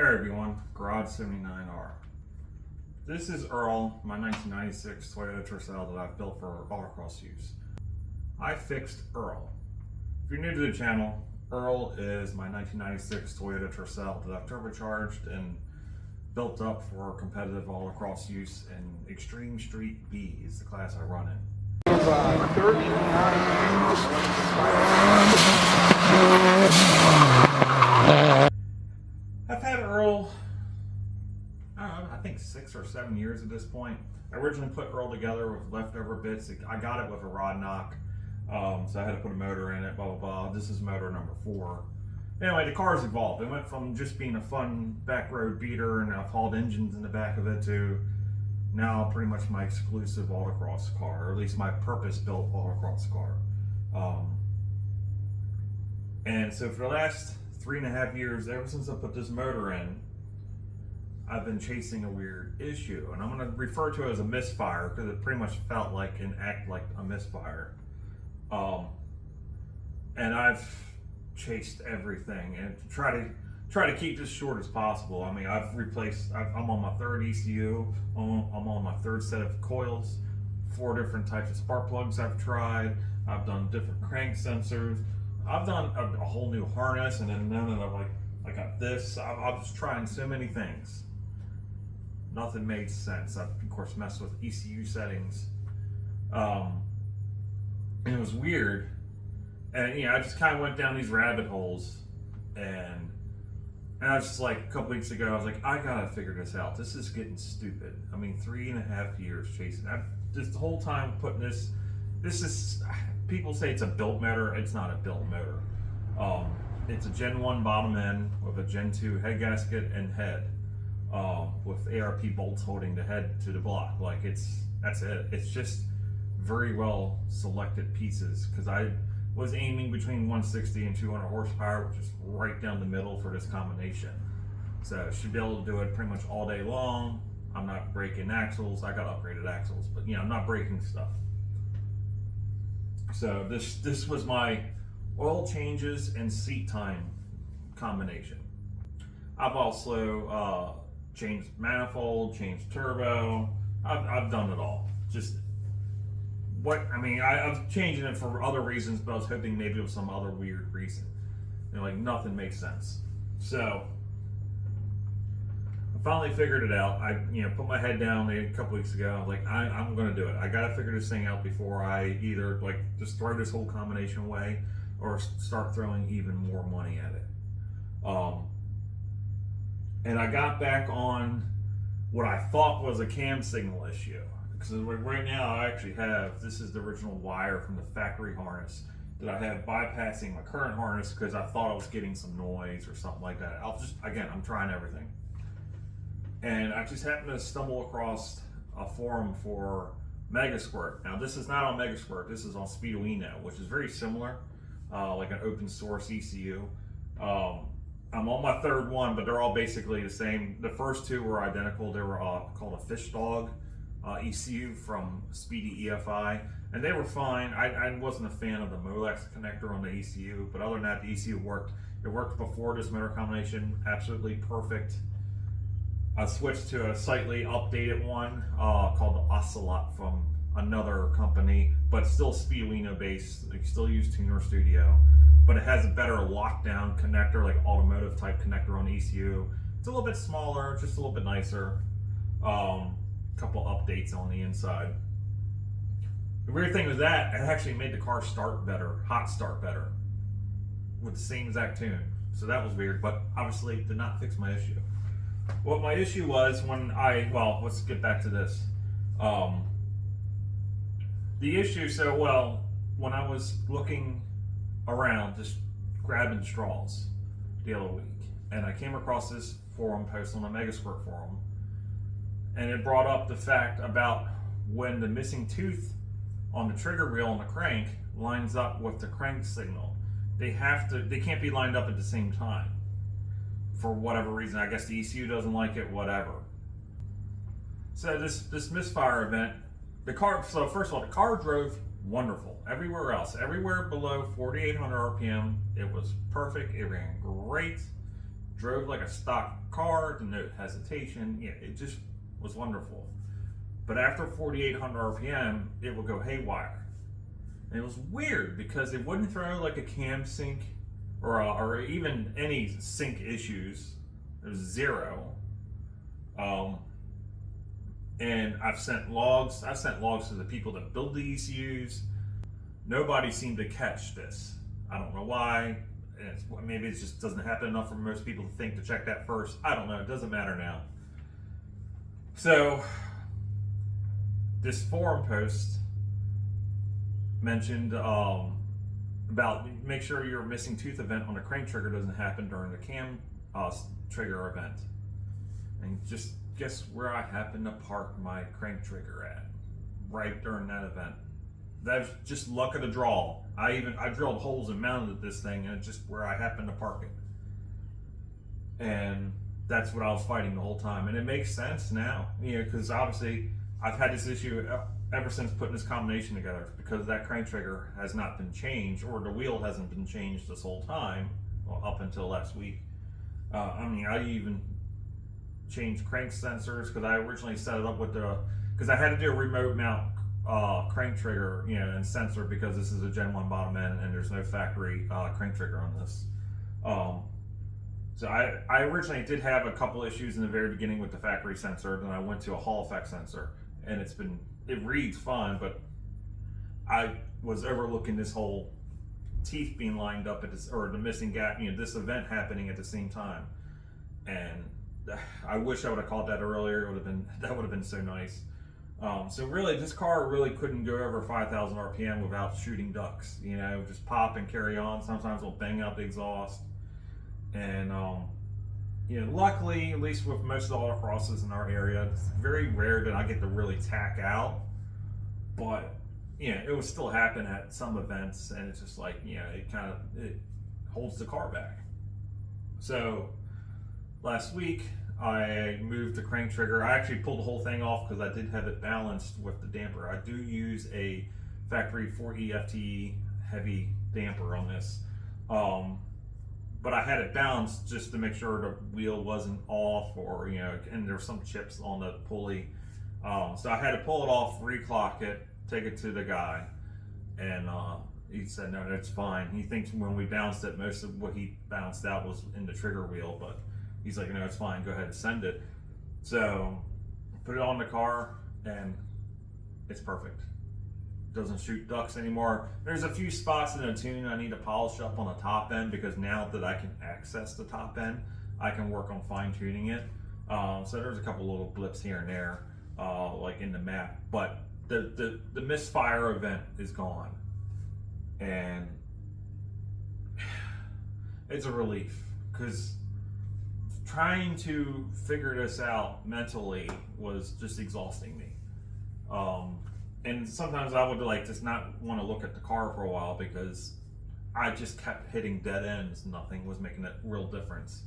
Hey everyone, Garage 79R. This is Earl, my 1996 Toyota Tercel that I've built for autocross use. I fixed Earl. If you're new to the channel, Earl is my 1996 Toyota Tercel that I've turbocharged and built up for competitive autocross use in Extreme Street B is the class I run in. I've had Earl, I don't know, I think 6 or 7 years at this point. I originally put Earl together with leftover bits. I got it with a rod knock, so I had to put a motor in it, blah, blah, blah. This is motor number 4. Anyway, the car's evolved. It went from just being a fun back road beater, and I've hauled engines in the back of it, to now pretty much my exclusive autocross car, or at least my purpose-built autocross car. And so for the last 3.5 years, ever since I put this motor in, I've been chasing a weird issue, and I'm going to refer to it as a misfire because it pretty much felt like and act like a misfire. And I've chased everything and try to keep this short as possible. I mean, I'm on my 3rd ECU, I'm on my 3rd set of coils, 4 different types of spark plugs I've tried. I've done different crank sensors. I've done a whole new harness, and then I got this. I was trying so many things. Nothing made sense. I've of course messed with ECU settings, and it was weird. And I just kind of went down these rabbit holes, and I was just like, a couple weeks ago, I was like, I gotta figure this out. This is getting stupid. I mean, 3.5 years chasing. I've just the whole time putting this. This is. People say it's a built motor. It's not a built motor. It's a Gen 1 bottom end with a Gen 2 head gasket and head, with ARP bolts holding the head to the block. That's it. It's just very well selected pieces, because I was aiming between 160 and 200 horsepower, which is right down the middle for this combination. So I should be able to do it pretty much all day long. I'm not breaking axles. I got upgraded axles, but I'm not breaking stuff. So this was my oil changes and seat time combination. I've also changed manifold, changed turbo. I've done it all. I was changing it for other reasons, but I was hoping maybe it was some other weird reason. Nothing makes sense. So I finally figured it out. I put my head down a couple weeks ago. I was like, I'm going to do it. I got to figure this thing out before I either just throw this whole combination away or start throwing even more money at it. And I got back on what I thought was a cam signal issue. Because right now I actually have, this is the original wire from the factory harness that I have bypassing my current harness because I thought I was getting some noise or something like that. I'm trying everything. And I just happened to stumble across a forum for Megasquirt. Now this is not on Megasquirt, this is on Speeduino, which is very similar, like an open source ECU. I'm on my 3rd one, but they're all basically the same. The first 2 were identical. They were called a Fish Dog ECU from Speedy EFI, and they were fine. I wasn't a fan of the Molex connector on the ECU, but other than that, the ECU worked. It worked before this motor combination, absolutely perfect. I switched to a slightly updated one called the Ocelot from another company, but still Speeduino based. They still use Tuner Studio, but it has a better lockdown connector, like automotive type connector on the ECU. It's a little bit smaller, just a little bit nicer. Couple updates on the inside. The weird thing was that it actually made the car start better, hot start better, with the same exact tune. So that was weird, but obviously did not fix my issue. What my issue was let's get back to this. The issue, when I was looking around, just grabbing straws the other week, and I came across this forum post on the Megasquirt forum, and it brought up the fact about when the missing tooth on the trigger wheel on the crank lines up with the crank signal. They can't be lined up at the same time. For whatever reason, I guess the ECU doesn't like it, whatever. So this misfire event, first of all, the car drove wonderful. Everywhere below 4,800 RPM, it was perfect. It ran great. drove like a stock car, no hesitation. Yeah, it just was wonderful. But after 4,800 RPM, it would go haywire. And it was weird because it wouldn't throw like a cam sync or even any sync issues. It was zero. And I've sent logs to the people that build the ECUs. Nobody seemed to catch this. I don't know why. Maybe it just doesn't happen enough for most people to think to check that first. I don't know. It doesn't matter now. So this forum post mentioned about make sure your missing tooth event on a crank trigger doesn't happen during the cam trigger event. And just guess where I happen to park my crank trigger at right during that event. That's just luck of the draw. I drilled holes and mounted this thing, and it's just where I happened to park it. And that's what I was fighting the whole time. And it makes sense now, because obviously I've had this issue ever since putting this combination together, because that crank trigger has not been changed, or the wheel hasn't been changed this whole time, well, up until last week. I even changed crank sensors, because I originally set it up with because I had to do a remote mount crank trigger, and sensor, because this is a Gen 1 bottom end and there's no factory crank trigger on this. So I originally did have a couple issues in the very beginning with the factory sensor. Then I went to a Hall effect sensor, and it reads fine, but I was overlooking this whole teeth being lined up at this, or the missing gap, this event happening at the same time. And I wish I would have caught that earlier. That would have been so nice. So really, this car really couldn't go over 5,000 RPM without shooting ducks. Just pop and carry on. Sometimes it'll bang out the exhaust. And luckily, at least with most of the autocrosses in our area, it's very rare that I get to really tack out. But it will still happen at some events, and it's just like it holds the car back. So last week, I moved the crank trigger. I actually pulled the whole thing off because I did have it balanced with the damper. I do use a factory 4E FTE heavy damper on this. But I had it balanced just to make sure the wheel wasn't off, or, and there's some chips on the pulley. So I had to pull it off, reclock it, take it to the guy. And he said, no, that's fine. He thinks when we balanced it, most of what he balanced out was in the trigger wheel, but he's like, no, it's fine, go ahead and send it. So put it on the car, and it's perfect. Doesn't shoot ducks anymore. There's a few spots in the tune I need to polish up on the top end, because now that I can access the top end, I can work on fine tuning it. So there's a couple little blips here and there, like in the map, but the misfire event is gone. And it's a relief, because trying to figure this out mentally was just exhausting me. And sometimes I would just not want to look at the car for a while, because I just kept hitting dead ends. Nothing was making a real difference.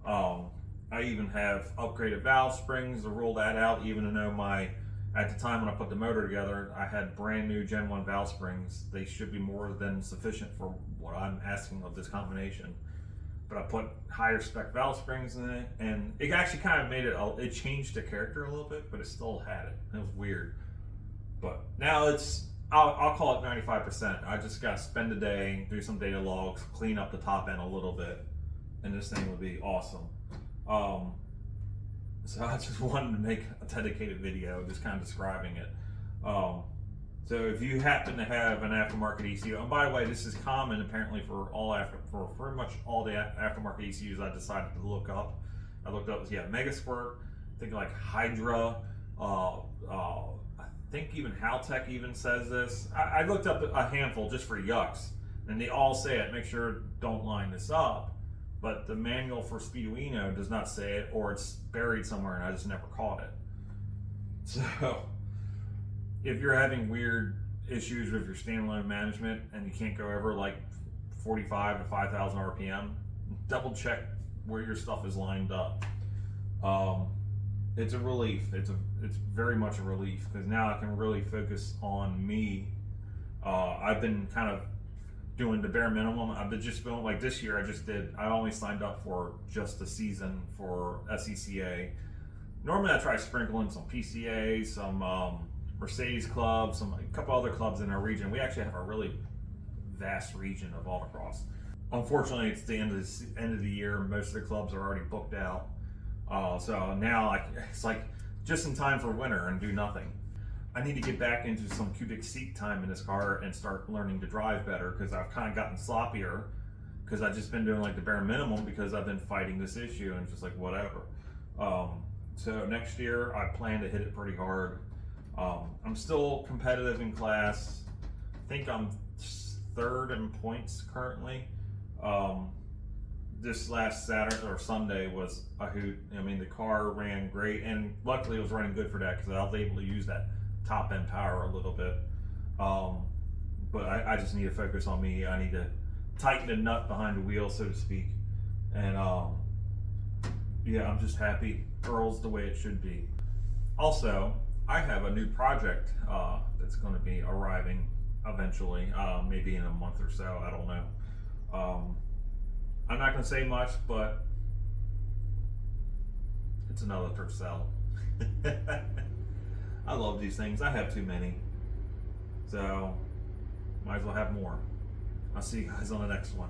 I even have upgraded valve springs to rule that out, even though at the time when I put the motor together, I had brand new Gen 1 valve springs. They should be more than sufficient for what I'm asking of this combination. But I put higher spec valve springs in it, and it actually kind of made it changed the character a little bit, but it still had it. It was weird. But now I'll call it 95%. I just got to spend a day, do some data logs, clean up the top end a little bit, and this thing would be awesome. So I just wanted to make a dedicated video just kind of describing it. So if you happen to have an aftermarket ECU, and by the way, this is common apparently for pretty much all the aftermarket ECUs I decided to look up. I looked up, Mega Squirt, I think like Hydra, I think even Haltech even says this. I looked up a handful just for yucks, and they all say it. Make sure don't line this up. But the manual for Speeduino does not say it, or it's buried somewhere and I just never caught it. So if you're having weird issues with your standalone management and you can't go over like 45 to 5,000 RPM, double check where your stuff is lined up. It's a relief. It's very much a relief, because now I can really focus on me. I've been kind of doing the bare minimum. I've been just feeling like this year I only signed up for just the season for SECA. Normally I try sprinkling some PCA, some Mercedes clubs, a couple other clubs in our region. We actually have a really vast region of autocross. Unfortunately, it's the end of the year. Most of the clubs are already booked out. So now it's like just in time for winter and do nothing. I need to get back into some cubic seat time in this car and start learning to drive better, because I've kind of gotten sloppier because I've just been doing like the bare minimum because I've been fighting this issue and just like whatever. So next year I plan to hit it pretty hard. I'm still competitive in class. I think I'm third in points currently. This last Saturday or Sunday was a hoot. I mean, the car ran great, and luckily it was running good for that because I was able to use that top end power a little bit. But I just need to focus on me. I need to tighten the nut behind the wheel, so to speak. And yeah, I'm just happy. Earl's the way it should be. Also, I have a new project that's going to be arriving eventually, maybe in a month or so. I don't know. I'm not going to say much, but it's another Tercel. I love these things. I have too many. So, might as well have more. I'll see you guys on the next one.